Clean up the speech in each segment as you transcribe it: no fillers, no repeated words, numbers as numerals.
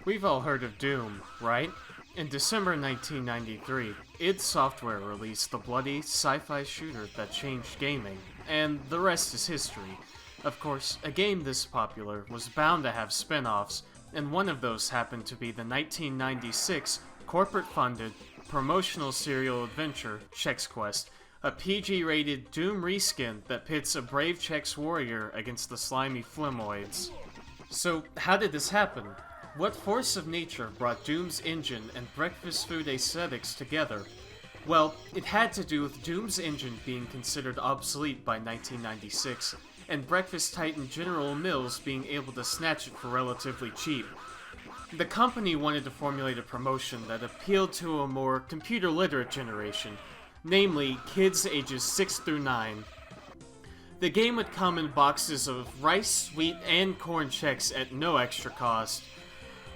We've all heard of Doom, right? In December 1993, id Software released the bloody sci-fi shooter that changed gaming, and the rest is history. Of course, a game this popular was bound to have spin-offs, and one of those happened to be the 1996 corporate-funded promotional serial adventure Chex Quest, a PG-rated Doom reskin that pits a brave Chex warrior against the slimy Flemoids. So, how did this happen? What force of nature brought Doom's engine and breakfast food aesthetics together? Well, it had to do with Doom's engine being considered obsolete by 1996, and breakfast titan General Mills being able to snatch it for relatively cheap. The company wanted to formulate a promotion that appealed to a more computer-literate generation, namely kids ages 6 through 9. The game would come in boxes of rice, wheat, and corn Chex at no extra cost.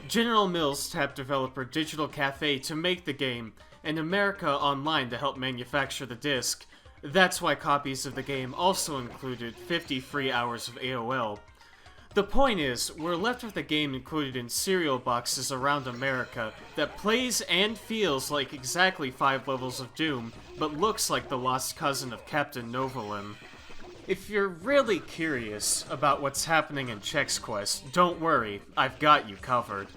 General Mills tapped developer Digital Cafe to make the game, and America Online to help manufacture the disc. That's why copies of the game also included 50 free hours of AOL. The point is, we're left with a game included in cereal boxes around America that plays and feels like exactly 5 levels of Doom, but looks like the lost cousin of Captain Novolin. If you're really curious about what's happening in Chex Quest, don't worry, I've got you covered.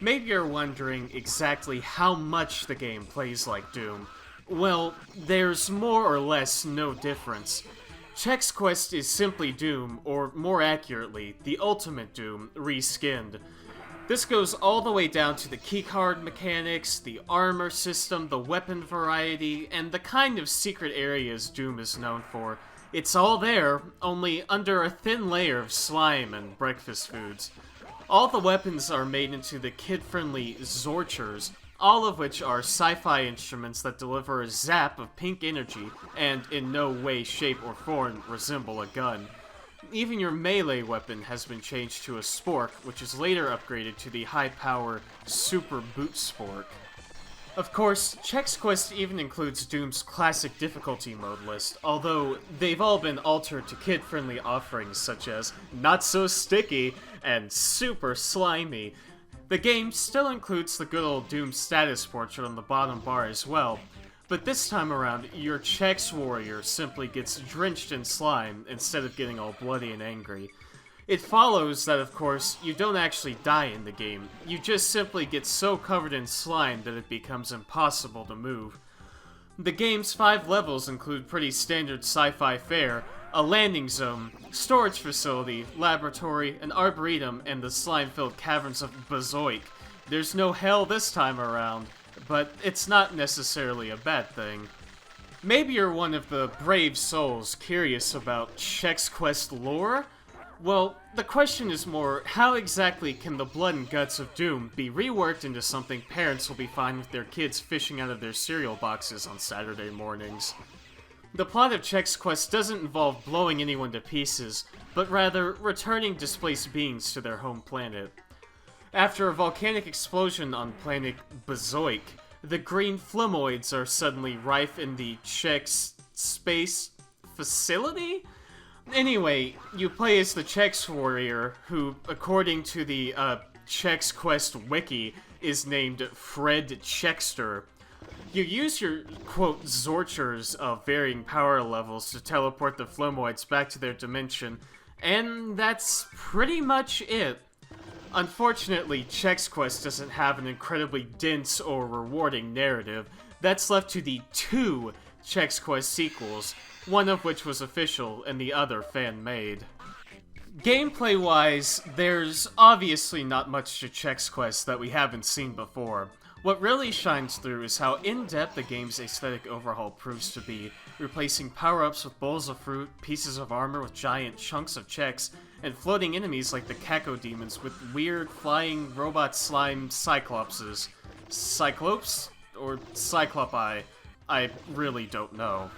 Maybe you're wondering exactly how much the game plays like Doom. Well, there's more or less no difference. Chex Quest is simply Doom, or more accurately, the ultimate Doom, reskinned. This goes all the way down to the keycard mechanics, the armor system, the weapon variety, and the kind of secret areas Doom is known for. It's all there, only under a thin layer of slime and breakfast foods. All the weapons are made into the kid-friendly Zorchers, all of which are sci-fi instruments that deliver a zap of pink energy and in no way, shape, or form resemble a gun. Even your melee weapon has been changed to a spork, which is later upgraded to the high-power Super Boot Spork. Of course, Chex Quest even includes Doom's classic difficulty mode list, although they've all been altered to kid-friendly offerings such as Not So Sticky and Super Slimy. The game still includes the good old Doom status portrait on the bottom bar as well, but this time around, your Chex warrior simply gets drenched in slime instead of getting all bloody and angry. It follows that, of course, you don't actually die in the game. You just simply get so covered in slime that it becomes impossible to move. The game's 5 levels include pretty standard sci-fi fare, a landing zone, storage facility, laboratory, an arboretum, and the slime-filled caverns of Bazoik. There's no hell this time around, but it's not necessarily a bad thing. Maybe you're one of the brave souls curious about Chex Quest lore? Well, the question is more, how exactly can the blood and guts of Doom be reworked into something parents will be fine with their kids fishing out of their cereal boxes on Saturday mornings? The plot of Chex Quest doesn't involve blowing anyone to pieces, but rather returning displaced beings to their home planet. After a volcanic explosion on planet Bazoik, the green Flemoids are suddenly rife in the Chex space facility? Anyway, you play as the Chex warrior, who, according to the Chex Quest wiki, is named Fred Chexter. You use your, quote, Zorchers of varying power levels to teleport the Flemoids back to their dimension, and that's pretty much it. Unfortunately, Chex Quest doesn't have an incredibly dense or rewarding narrative. That's left to the 2 Chex Quest sequels, one of which was official and the other fan-made. Gameplay-wise, there's obviously not much to Chex Quest that we haven't seen before. What really shines through is how in-depth the game's aesthetic overhaul proves to be, replacing power-ups with bowls of fruit, pieces of armor with giant chunks of Chex, and floating enemies like the Caco Demons with weird flying robot slime cyclopses. Cyclopes? Or Cyclopi? I really don't know.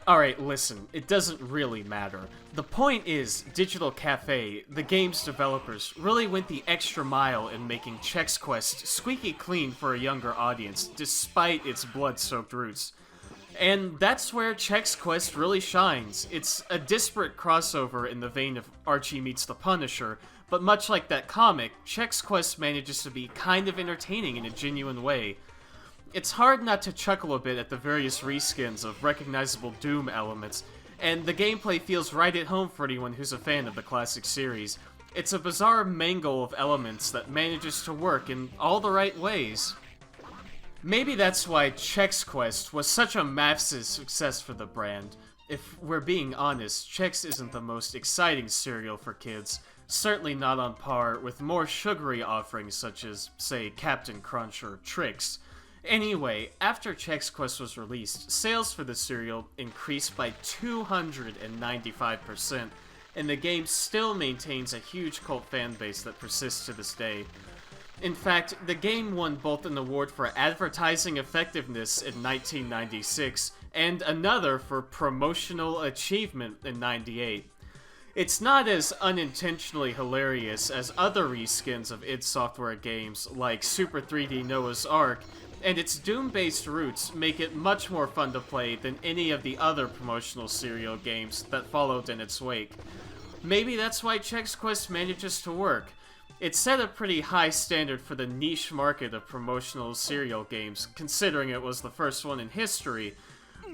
Alright, listen, it doesn't really matter. The point is, Digital Cafe, the game's developers, really went the extra mile in making Chex Quest squeaky clean for a younger audience, despite its blood-soaked roots. And that's where Chex Quest really shines. It's a disparate crossover in the vein of Archie meets the Punisher, but much like that comic, Chex Quest manages to be kind of entertaining in a genuine way. It's hard not to chuckle a bit at the various reskins of recognizable Doom elements, and the gameplay feels right at home for anyone who's a fan of the classic series. It's a bizarre mangle of elements that manages to work in all the right ways. Maybe that's why Chex Quest was such a massive success for the brand. If we're being honest, Chex isn't the most exciting cereal for kids, certainly not on par with more sugary offerings such as, say, Captain Crunch or Trix. Anyway, after Chex Quest was released, sales for the cereal increased by 295%, and the game still maintains a huge cult fan base that persists to this day. In fact, the game won both an award for advertising effectiveness in 1996 and another for promotional achievement in 98. It's not as unintentionally hilarious as other reskins of id Software games like Super 3D Noah's Ark, and its Doom-based roots make it much more fun to play than any of the other promotional cereal games that followed in its wake. Maybe that's why Chex Quest manages to work. It set a pretty high standard for the niche market of promotional cereal games, considering it was the first one in history,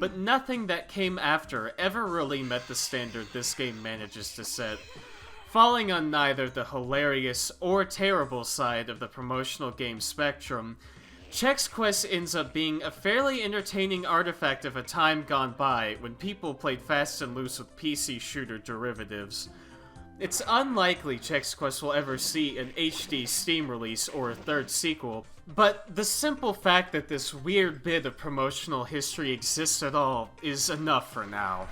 but nothing that came after ever really met the standard this game manages to set. Falling on neither the hilarious or terrible side of the promotional game spectrum, Chex Quest ends up being a fairly entertaining artifact of a time gone by when people played fast and loose with PC shooter derivatives. It's unlikely Chex Quest will ever see an HD Steam release or a third sequel, but the simple fact that this weird bit of promotional history exists at all is enough for now.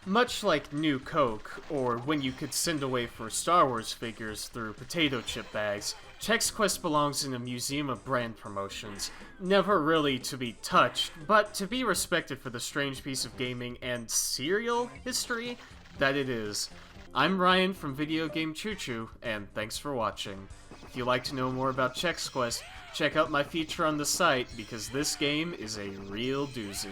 Much like New Coke, or when you could send away for Star Wars figures through potato chip bags, Chex Quest belongs in a museum of brand promotions, never really to be touched, but to be respected for the strange piece of gaming and cereal history that it is. I'm Ryan from Video Game Choo Choo, and thanks for watching. If you'd like to know more about Chex Quest, check out my feature on the site, because this game is a real doozy.